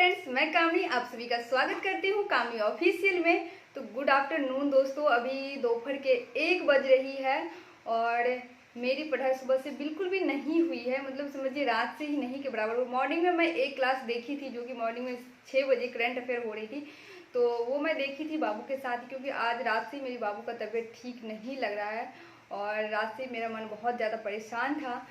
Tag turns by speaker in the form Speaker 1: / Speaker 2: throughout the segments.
Speaker 1: Friends, मैं कामी आप सभी का स्वागत करती हूँ कामी ऑफिशियल में। तो गुड आफ्टरनून दोस्तों, अभी दोपहर के 1 बज रही है और मेरी पढ़ाई सुबह से बिल्कुल भी नहीं हुई है। मतलब समझिए रात से ही नहीं के बराबर। मॉर्निंग में मैं एक क्लास देखी थी जो कि मॉर्निंग में 6 बजे करंट अफेयर हो रही थी, तो वो मैं देखी थी बाबू के साथ, क्योंकि आज रात से मेरी बाबू का तबीयत ठीक नहीं लग रहा है और रात से मेरा मन बहुत ज़्यादा परेशान था।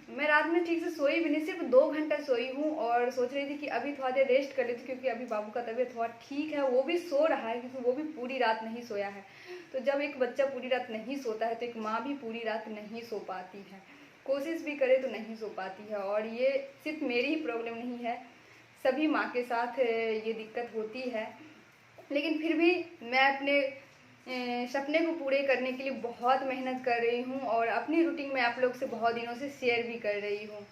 Speaker 1: मैं रात में ठीक से सोई भी नहीं, सिर्फ 2 घंटा सोई हूँ और सोच रही थी कि अभी थोड़ा देर रेस्ट कर लेती, क्योंकि अभी बाबू का तबीयत थोड़ा ठीक है। वो भी सो रहा है क्योंकि वो भी पूरी रात नहीं सोया है। तो जब एक बच्चा पूरी रात नहीं सोता है तो एक माँ भी पूरी रात नहीं सो पाती है, कोशिश भी करे तो नहीं सो पाती है। और ये सिर्फ मेरी ही प्रॉब्लम नहीं है, सभी माँ के साथ ये दिक्कत होती है। लेकिन फिर भी मैं अपने सपने को पूरे करने के लिए बहुत मेहनत कर रही हूँ और अपनी रूटीन में आप लोग से बहुत दिनों से शेयर भी कर रही हूँ।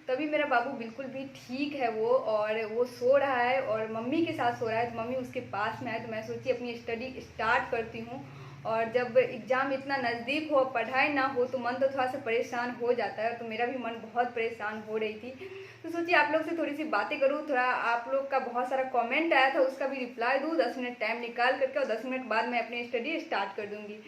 Speaker 1: तभी मेरा बाबू बिल्कुल भी ठीक है वो, और वो सो रहा है और मम्मी के साथ सो रहा है। तो मम्मी उसके पास में है, तो मैं सोची अपनी स्टडी स्टार्ट करती हूँ। और जब एग्ज़ाम इतना नज़दीक हो, पढ़ाई ना हो, तो मन तो थोड़ा सा परेशान हो जाता है। तो मेरा भी मन बहुत परेशान हो रही थी, तो सोचिए आप लोग से थोड़ी सी बातें करूँ। थोड़ा आप लोग का बहुत सारा कमेंट आया था, उसका भी रिप्लाई दूँ 10 मिनट टाइम निकाल करके, और 10 मिनट बाद मैं अपनी स्टडी स्टार्ट कर दूँगी।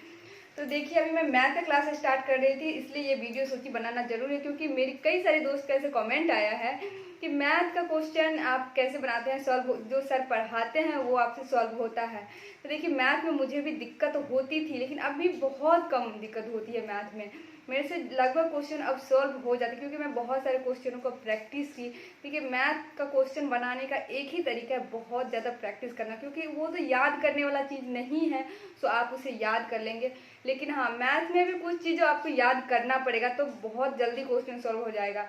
Speaker 1: तो देखिए अभी मैं मैथ का क्लास स्टार्ट कर रही थी, इसलिए ये वीडियो सोची बनाना जरूरी है, क्योंकि मेरी कई सारे दोस्त का ऐसे कमेंट आया है कि मैथ का क्वेश्चन आप कैसे बनाते हैं, सॉल्व जो सर पढ़ाते हैं वो आपसे सॉल्व होता है। तो देखिए मैथ में मुझे भी दिक्कत होती थी, लेकिन अब भी बहुत कम दिक्कत होती है मैथ में। मेरे से लगभग क्वेश्चन अब सॉल्व हो जाते, क्योंकि मैं बहुत सारे क्वेश्चनों को प्रैक्टिस की। क्योंकि मैथ का क्वेश्चन बनाने का एक ही तरीका है, बहुत ज़्यादा प्रैक्टिस करना, क्योंकि वो तो याद करने वाला चीज़ नहीं है, सो आप उसे याद कर लेंगे। लेकिन हाँ, मैथ में भी कुछ चीज़ें आपको याद करना पड़ेगा, तो बहुत जल्दी क्वेश्चन सॉल्व हो जाएगा।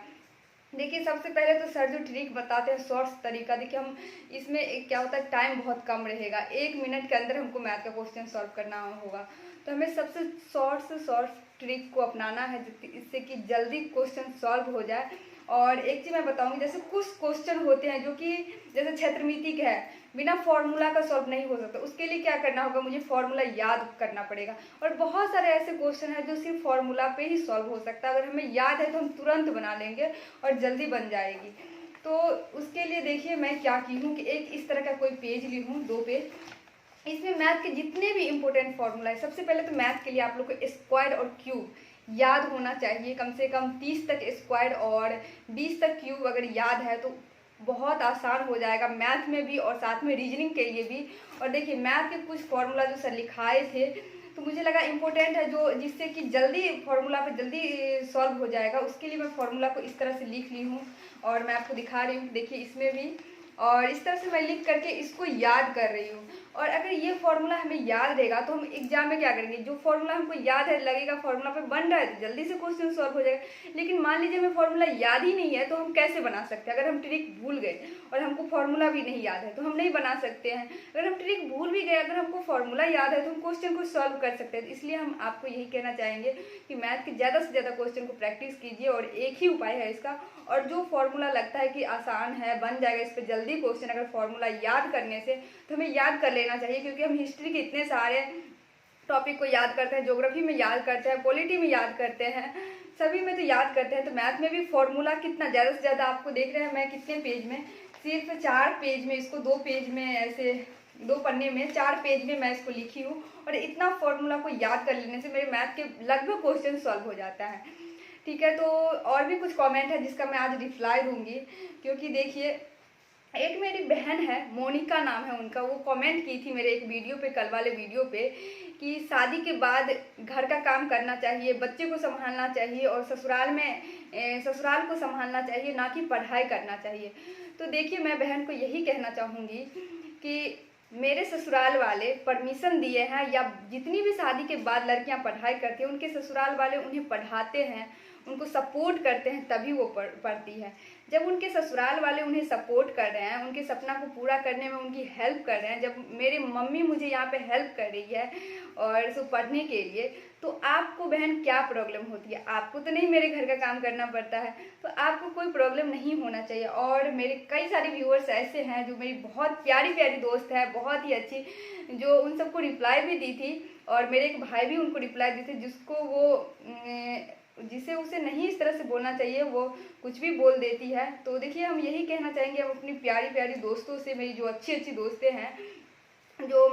Speaker 1: देखिए सबसे पहले तो सर जो ट्रिक बताते हैं शॉर्ट्स तरीका, देखिए हम इसमें क्या होता है, टाइम बहुत कम रहेगा, 1 मिनट के अंदर हमको मैथ का क्वेश्चन सॉल्व करना होगा। तो हमें सबसे शॉर्ट ट्रिक को अपनाना है इससे कि जल्दी क्वेश्चन सॉल्व हो जाए। और एक चीज़ मैं बताऊंगी, जैसे कुछ क्वेश्चन होते हैं जो कि जैसे क्षेत्रमिति का है, बिना फॉर्मूला का सॉल्व नहीं हो सकता। उसके लिए क्या करना होगा, मुझे फॉर्मूला याद करना पड़ेगा। और बहुत सारे ऐसे क्वेश्चन हैं जो सिर्फ फॉर्मूला पे ही सॉल्व हो सकता है, अगर हमें याद है तो हम तुरंत बना लेंगे और जल्दी बन जाएगी। तो उसके लिए देखिए मैं क्या की हूँ कि एक इस तरह का कोई पेज ली हूँ, 2 पेज। इसमें मैथ के जितने भी इंपॉर्टेंट फॉर्मूला है, सबसे पहले तो मैथ के लिए आप लोग को स्क्वायर और क्यूब याद होना चाहिए। कम से कम 30 तक स्क्वायर और 20 तक क्यूब अगर याद है तो बहुत आसान हो जाएगा मैथ में भी और साथ में रीजनिंग के लिए भी। और देखिए मैथ के कुछ फॉर्मूला जो सर लिखाए थे, तो मुझे लगा इम्पोर्टेंट है, जो जिससे कि जल्दी फॉर्मूला पे जल्दी सॉल्व हो जाएगा। उसके लिए मैं फॉर्मूला को इस तरह से लिख ली हूँ और मैं आपको दिखा रही हूँ, देखिए इसमें भी। और इस तरह से मैं लिख करके इसको याद कर रही हूँ। और अगर ये फॉर्मूला हमें याद रहेगा तो हम एग्जाम में क्या करेंगे, जो फॉर्मूला हमको याद है, लगेगा फॉर्मूला पे बन रहा है तो जल्दी से क्वेश्चन सॉल्व हो जाएगा। लेकिन मान लीजिए हमें फॉर्मूला याद ही नहीं है, तो हम कैसे बना सकते हैं? अगर हम ट्रिक भूल गए और हमको फॉर्मूला भी नहीं याद है तो हम नहीं बना सकते हैं। अगर हम ट्रिक भूल भी गए, अगर हमको फॉर्मूला याद है तो हम क्वेश्चन को सॉल्व कर सकते हैं। इसलिए हम आपको यही कहना चाहेंगे कि मैथ के ज़्यादा से ज़्यादा क्वेश्चन को प्रैक्टिस कीजिए, और एक ही उपाय है इसका। और जो फॉर्मूला लगता है कि आसान है, बन जाएगा इस पर जल्दी क्वेश्चन, अगर फॉर्मूला याद करने से, तो हमें याद कर लेना चाहिए। क्योंकि हम हिस्ट्री के इतने सारे टॉपिक को याद करते हैं, ज्योग्राफी में याद करते हैं, पॉलिटी में याद करते हैं, सभी में तो याद करते हैं। तो मैथ में भी फॉर्मूला कितना ज़्यादा से ज़्यादा, आपको देख रहे हैं मैं कितने पेज में, सिर्फ 4 पेज में, इसको 2 पेज में, ऐसे 2 पन्ने में 4 पेज में मैं इसको लिखी हूँ। और इतना फॉर्मूला को याद कर लेने से मेरे मैथ के लगभग क्वेश्चन सॉल्व हो जाता है। ठीक है, तो और भी कुछ कमेंट है जिसका मैं आज रिप्लाई दूंगी। क्योंकि देखिए एक मेरी बहन है, मोनिका नाम है उनका, वो कमेंट की थी मेरे एक वीडियो पे, कल वाले वीडियो पे, कि शादी के बाद घर का काम करना चाहिए, बच्चे को संभालना चाहिए और ससुराल को संभालना चाहिए, ना कि पढ़ाई करना चाहिए। तो देखिए मैं बहन को यही कहना चाहूँगी कि मेरे ससुराल वाले परमिशन दिए हैं, या जितनी भी शादी के बाद लड़कियां पढ़ाई करती हैं उनके ससुराल वाले उन्हें पढ़ाते हैं, उनको सपोर्ट करते हैं, तभी वो पढ़ती है। जब उनके ससुराल वाले उन्हें सपोर्ट कर रहे हैं, उनके सपना को पूरा करने में उनकी हेल्प कर रहे हैं, जब मेरी मम्मी मुझे यहाँ पे हेल्प कर रही है और सो पढ़ने के लिए, तो आपको बहन क्या प्रॉब्लम होती है? आपको तो नहीं मेरे घर का काम करना पड़ता है, तो आपको कोई प्रॉब्लम नहीं होना चाहिए। और मेरे कई सारे व्यूअर्स ऐसे हैं जो मेरी बहुत प्यारी प्यारी दोस्त है, बहुत ही अच्छी, जो उन सबको रिप्लाई भी दी थी, और मेरे एक भाई भी उनको रिप्लाई दी थी, जिसको वो जिसे उसे नहीं इस तरह से बोलना चाहिए वो कुछ भी बोल देती है। तो देखिए हम यही कहना चाहेंगे हम अपनी प्यारी प्यारी दोस्तों से, मेरी जो अच्छी अच्छी दोस्तें हैं जो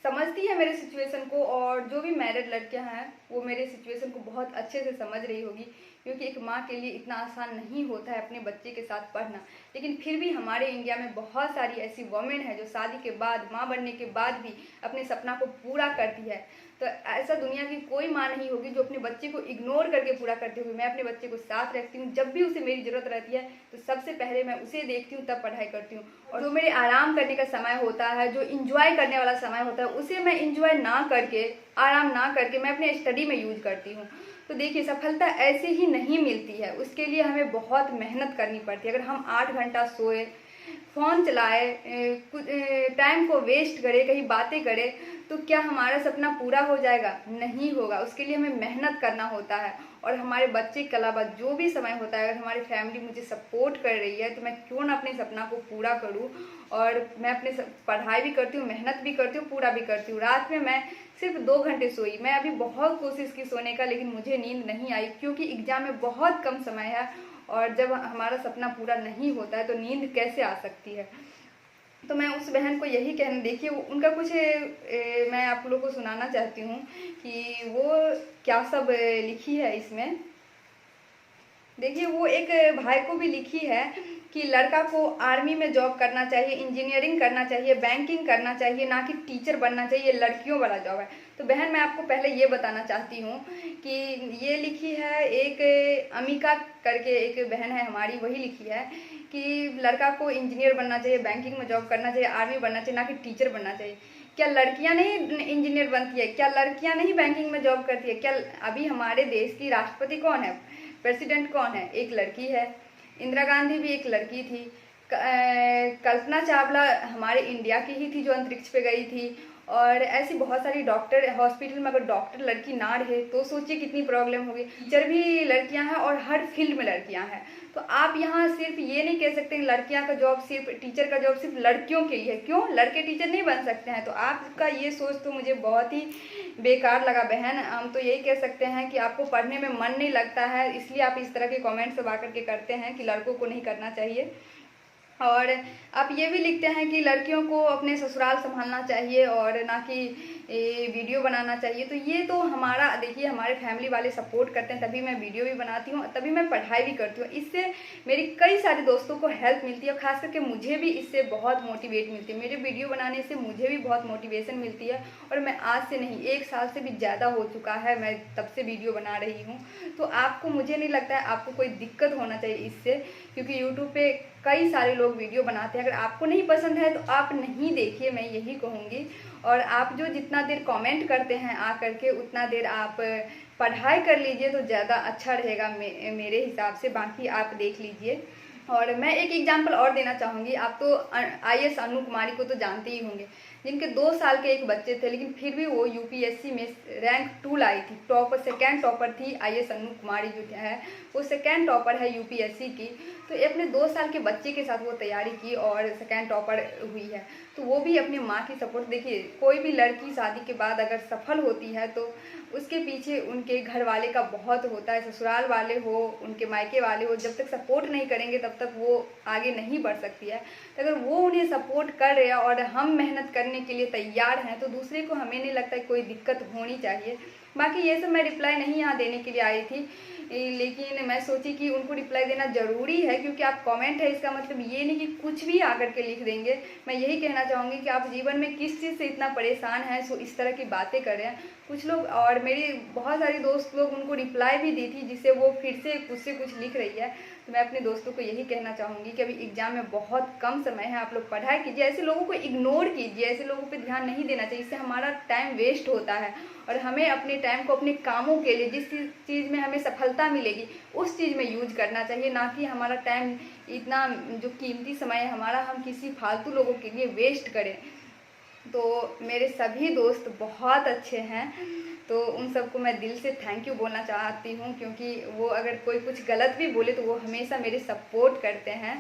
Speaker 1: समझती है मेरे सिचुएशन को, और जो भी मैरिड लड़कियां हैं वो मेरे सिचुएशन को बहुत अच्छे से समझ रही होगी, क्योंकि एक माँ के लिए इतना आसान नहीं होता है अपने बच्चे के साथ पढ़ना। लेकिन फिर भी हमारे इंडिया में बहुत सारी ऐसी वुमेन है जो शादी के बाद, माँ बनने के बाद भी अपने सपना को पूरा करती है। तो ऐसा दुनिया की कोई माँ नहीं होगी जो अपने बच्चे को इग्नोर करके पूरा करती हुई। मैं अपने बच्चे को साथ रखती हूँ, जब भी उसे मेरी ज़रूरत रहती है तो सबसे पहले मैं उसे देखती हूँ, तब पढ़ाई करती हूँ। और जो मेरे आराम करने का समय होता है, जो इंजॉय करने वाला समय होता है, उसे मैं इंजॉय ना करके, आराम ना करके मैं अपने स्टडी में यूज करती हूँ। तो देखिए सफलता ऐसे ही नहीं मिलती है, उसके लिए हमें बहुत मेहनत करनी पड़ती है। अगर हम 8 घंटा सोए, फ़ोन चलाए, कुछ टाइम को वेस्ट करे, कहीं बातें करे, तो क्या हमारा सपना पूरा हो जाएगा? नहीं होगा। उसके लिए हमें मेहनत करना होता है। और हमारे बच्चे के अलावा जो भी समय होता है, अगर हमारी फैमिली मुझे सपोर्ट कर रही है तो मैं क्यों ना अपने सपना को पूरा करूं। और मैं अपने पढ़ाई भी करती हूँ, मेहनत भी करती हूँ, पूरा भी करती हूँ। रात में मैं सिर्फ 2 घंटे सोई। मैं अभी बहुत कोशिश की सोने का, लेकिन मुझे नींद नहीं आई, क्योंकि एग्ज़ाम में बहुत कम समय है और जब हमारा सपना पूरा नहीं होता है तो नींद कैसे आ सकती है। तो मैं उस बहन को यही कहना, देखिए उनका कुछ मैं आप लोगों को सुनाना चाहती हूँ कि वो क्या सब लिखी है इसमें। देखिए वो एक भाई को भी लिखी है कि लड़का को आर्मी में जॉब करना चाहिए, इंजीनियरिंग करना चाहिए, बैंकिंग करना चाहिए, ना कि टीचर बनना चाहिए, लड़कियों वाला जॉब है। तो बहन मैं आपको पहले ये बताना चाहती हूँ कि ये लिखी है एक अमिका करके एक बहन है हमारी, वही लिखी है कि लड़का को इंजीनियर बनना चाहिए, बैंकिंग में जॉब करना चाहिए, आर्मी बनना चाहिए, ना कि टीचर बनना चाहिए। क्या लड़कियां नहीं इंजीनियर बनती है? क्या लड़कियां नहीं बैंकिंग में जॉब करती है? क्या अभी हमारे देश की राष्ट्रपति कौन है, प्रेसिडेंट कौन है? एक लड़की है। इंदिरा गांधी भी एक लड़की थी। कल्पना चावला हमारे इंडिया की ही थी जो अंतरिक्ष पे गई थी। और ऐसी बहुत सारी डॉक्टर, हॉस्पिटल में अगर डॉक्टर लड़की ना रहे तो सोचिए कितनी प्रॉब्लम होगी। टीचर भी लड़कियां हैं और हर फील्ड में लड़कियां हैं। तो आप यहाँ सिर्फ ये नहीं कह सकते लड़कियां का जॉब, सिर्फ टीचर का जॉब सिर्फ लड़कियों के लिए है। क्यों लड़के टीचर नहीं बन सकते हैं? तो आपका ये सोच तो मुझे बहुत ही बेकार लगा बहन। हम तो यही कह सकते हैं कि आपको पढ़ने में मन नहीं लगता है, इसलिए आप इस तरह के कमेंट्स सब आकर के करते हैं कि लड़कों को नहीं करना चाहिए। और आप ये भी लिखते हैं कि लड़कियों को अपने ससुराल संभालना चाहिए और ना कि वीडियो बनाना चाहिए। तो ये तो हमारा, देखिए हमारे फैमिली वाले सपोर्ट करते हैं, तभी मैं वीडियो भी बनाती हूँ, तभी मैं पढ़ाई भी करती हूँ। इससे मेरी कई सारे दोस्तों को हेल्प मिलती है और ख़ास करके मुझे भी इससे बहुत मोटिवेट मिलती है। मेरे वीडियो बनाने से मुझे भी बहुत मोटिवेशन मिलती है। और मैं आज से नहीं, 1 साल से भी ज़्यादा हो चुका है मैं तब से वीडियो बना रही हूँ। तो आपको, मुझे नहीं लगता है आपको कोई दिक्कत होना चाहिए इससे, क्योंकि यूट्यूब पे कई सारे लोग वीडियो बनाते हैं। अगर आपको नहीं पसंद है तो आप नहीं देखिए, मैं यही कहूँगी। और आप जो जितना देर कमेंट करते हैं आ करके, उतना देर आप पढ़ाई कर लीजिए तो ज़्यादा अच्छा रहेगा मेरे हिसाब से। बाकी आप देख लीजिए। और मैं एक एग्जांपल और देना चाहूँगी। आप तो IAS अनु कुमारी को तो जानते ही होंगे, जिनके 2 साल के एक बच्चे थे, लेकिन फिर भी वो UPSC में रैंक 2 लाई थी। टॉपर, सेकेंड टॉपर थी IAS अनु कुमारी जो है, वो सेकेंड टॉपर है UPSC की। तो अपने 2 साल के बच्चे के साथ वो तैयारी की और सेकेंड टॉपर हुई है। तो वो भी अपनी माँ की सपोर्ट, देखिए कोई भी लड़की शादी के बाद अगर सफल होती है तो उसके पीछे उनके घर वाले का बहुत होता है, ससुराल वाले हो, उनके मायके वाले हो, जब तक सपोर्ट नहीं करेंगे तब तक वो आगे नहीं बढ़ सकती है। तो अगर वो उन्हें सपोर्ट कर रहे हैं और हम मेहनत करने के लिए तैयार हैं तो दूसरे को, हमें नहीं लगता कोई दिक्कत होनी चाहिए। बाकी ये सब मैं रिप्लाई नहीं यहाँ देने के लिए आई थी, लेकिन मैं सोची कि उनको रिप्लाई देना ज़रूरी है, क्योंकि आप कमेंट है इसका मतलब ये नहीं कि कुछ भी आकर के लिख देंगे। मैं यही कहना चाहूँगी कि आप जीवन में किस चीज़ से इतना परेशान हैं सो इस तरह की बातें कर रहे हैं कुछ लोग। और मेरी बहुत सारी दोस्त लोग उनको रिप्लाई भी दी थी, जिससे वो फिर से कुछ लिख रही है। तो मैं अपने दोस्तों को यही कहना चाहूँगी कि अभी एग्जाम में बहुत कम समय है, आप लोग पढ़ाई कीजिए, ऐसे लोगों को इग्नोर कीजिए, ऐसे लोगों पे ध्यान नहीं देना चाहिए। इससे हमारा टाइम वेस्ट होता है और हमें अपने टाइम को अपने कामों के लिए, जिस चीज़ में हमें सफलता मिलेगी उस चीज़ में यूज करना चाहिए, ना कि हमारा टाइम, इतना जो कीमती समय है हमारा, हम किसी फालतू लोगों के लिए वेस्ट करें। तो मेरे सभी दोस्त बहुत अच्छे हैं, तो उन सबको मैं दिल से थैंक यू बोलना चाहती हूँ, क्योंकि वो अगर कोई कुछ गलत भी बोले तो वो हमेशा मेरे सपोर्ट करते हैं।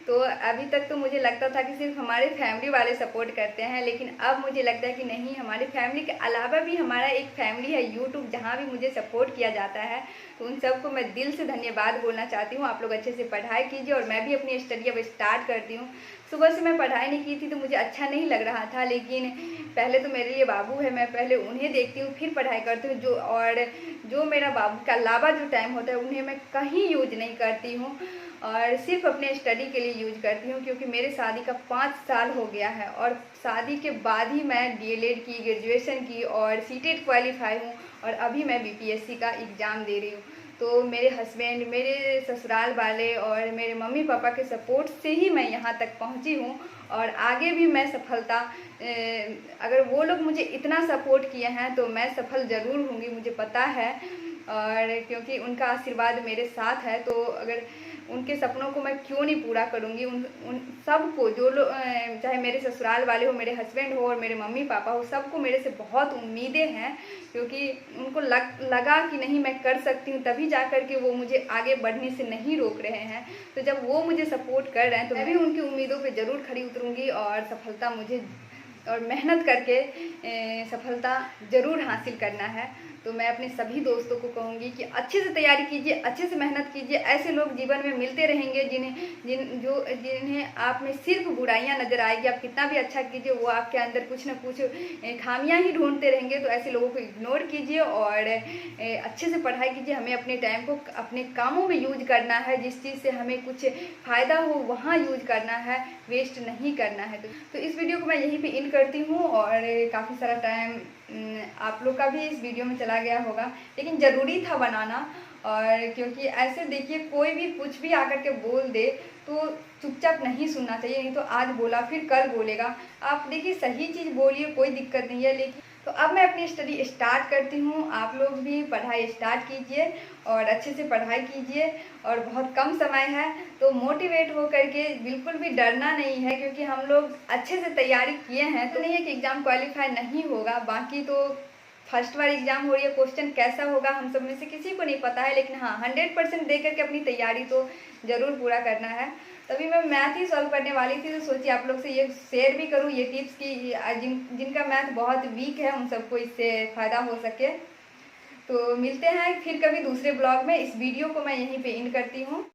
Speaker 1: तो अभी तक तो मुझे लगता था कि सिर्फ हमारे फैमिली वाले सपोर्ट करते हैं, लेकिन अब मुझे लगता है कि नहीं, हमारी फैमिली के अलावा भी हमारा एक फैमिली है यूट्यूब, जहाँ भी मुझे सपोर्ट किया जाता है। तो उन सबको मैं दिल से धन्यवाद बोलना चाहती हूँ। आप लोग अच्छे से पढ़ाई कीजिए और मैं भी अपनी स्टडी अब स्टार्ट करती हूँ। सुबह से मैं पढ़ाई नहीं की थी तो मुझे अच्छा नहीं लग रहा था, लेकिन पहले तो मेरे लिए बाबू है, मैं पहले उन्हें देखती हूँ फिर पढ़ाई करती हूँ। जो मेरा बाबू के अलावा जो टाइम होता है उन्हें मैं कहीं यूज नहीं करती हूँ और सिर्फ अपने स्टडी के लिए यूज करती हूँ, क्योंकि मेरे शादी का 5 साल हो गया है और शादी के बाद ही मैं डीएलएड की, ग्रेजुएशन की और सीटेट क्वालिफाई हूँ और अभी मैं बीपीएससी का एग्ज़ाम दे रही हूँ। तो मेरे हस्बैंड, मेरे ससुराल वाले और मेरे मम्मी पापा के सपोर्ट से ही मैं यहाँ तक पहुँची हूँ और आगे भी मैं सफलता, अगर वो लोग मुझे इतना सपोर्ट किए हैं तो मैं सफल ज़रूर होंगी, मुझे पता है। और क्योंकि उनका आशीर्वाद मेरे साथ है, तो अगर उनके सपनों को मैं क्यों नहीं पूरा करूँगी। उन सबको, जो लोग, चाहे मेरे ससुराल वाले हो, मेरे हस्बैंड हो और मेरे मम्मी पापा हो, सबको मेरे से बहुत उम्मीदें हैं, क्योंकि उनको लगा कि नहीं मैं कर सकती हूँ, तभी जा कर के वो मुझे आगे बढ़ने से नहीं रोक रहे हैं। तो जब वो मुझे सपोर्ट कर रहे हैं तो मैं भी उनकी उम्मीदों पर ज़रूर खरी उतरूँगी और सफलता मुझे, और मेहनत करके सफलता ज़रूर हासिल करना है। तो मैं अपने सभी दोस्तों को कहूँगी कि अच्छे से तैयारी कीजिए, अच्छे से मेहनत कीजिए। ऐसे लोग जीवन में मिलते रहेंगे जिन्हें आप में सिर्फ बुराइयां नज़र आएगी। आप कितना भी अच्छा कीजिए, वो आपके अंदर कुछ ना कुछ खामियां ही ढूंढते रहेंगे। तो ऐसे लोगों को इग्नोर कीजिए और अच्छे से पढ़ाई कीजिए। हमें अपने टाइम को अपने कामों में यूज करना है, जिस चीज़ से हमें कुछ फ़ायदा हो वहाँ यूज करना है, वेस्ट नहीं करना है। तो इस वीडियो को मैं यहीं पे इन करती हूँ और काफ़ी सारा टाइम आप लोग का भी इस वीडियो में चला गया होगा, लेकिन ज़रूरी था बनाना। और क्योंकि ऐसे देखिए, कोई भी कुछ भी आकर के बोल दे तो चुपचाप नहीं सुनना चाहिए, नहीं तो आज बोला फिर कल बोलेगा। आप देखिए, सही चीज़ बोलिए, कोई दिक्कत नहीं है। लेकिन तो अब मैं अपनी स्टडी स्टार्ट करती हूँ। आप लोग भी पढ़ाई स्टार्ट कीजिए और अच्छे से पढ़ाई कीजिए और बहुत कम समय है, तो मोटिवेट हो करके बिल्कुल भी डरना नहीं है, क्योंकि हम लोग अच्छे से तैयारी किए हैं। तो नहीं है कि एग्ज़ाम क्वालिफाई नहीं होगा, बाकी तो फर्स्ट बार एग्जाम हो रही है, क्वेश्चन कैसा होगा हम सब में से किसी को नहीं पता है, लेकिन हाँ 100% दे करके अपनी तैयारी तो ज़रूर पूरा करना है। तभी मैं मैथ ही सॉल्व करने वाली थी, तो सोची आप लोग से ये शेयर भी करूँ, ये टिप्स की जिनका मैथ बहुत वीक है उन सबको इससे फ़ायदा हो सके। तो मिलते हैं फिर कभी दूसरे ब्लॉग में। इस वीडियो को मैं यहीं पे एंड करती हूँ।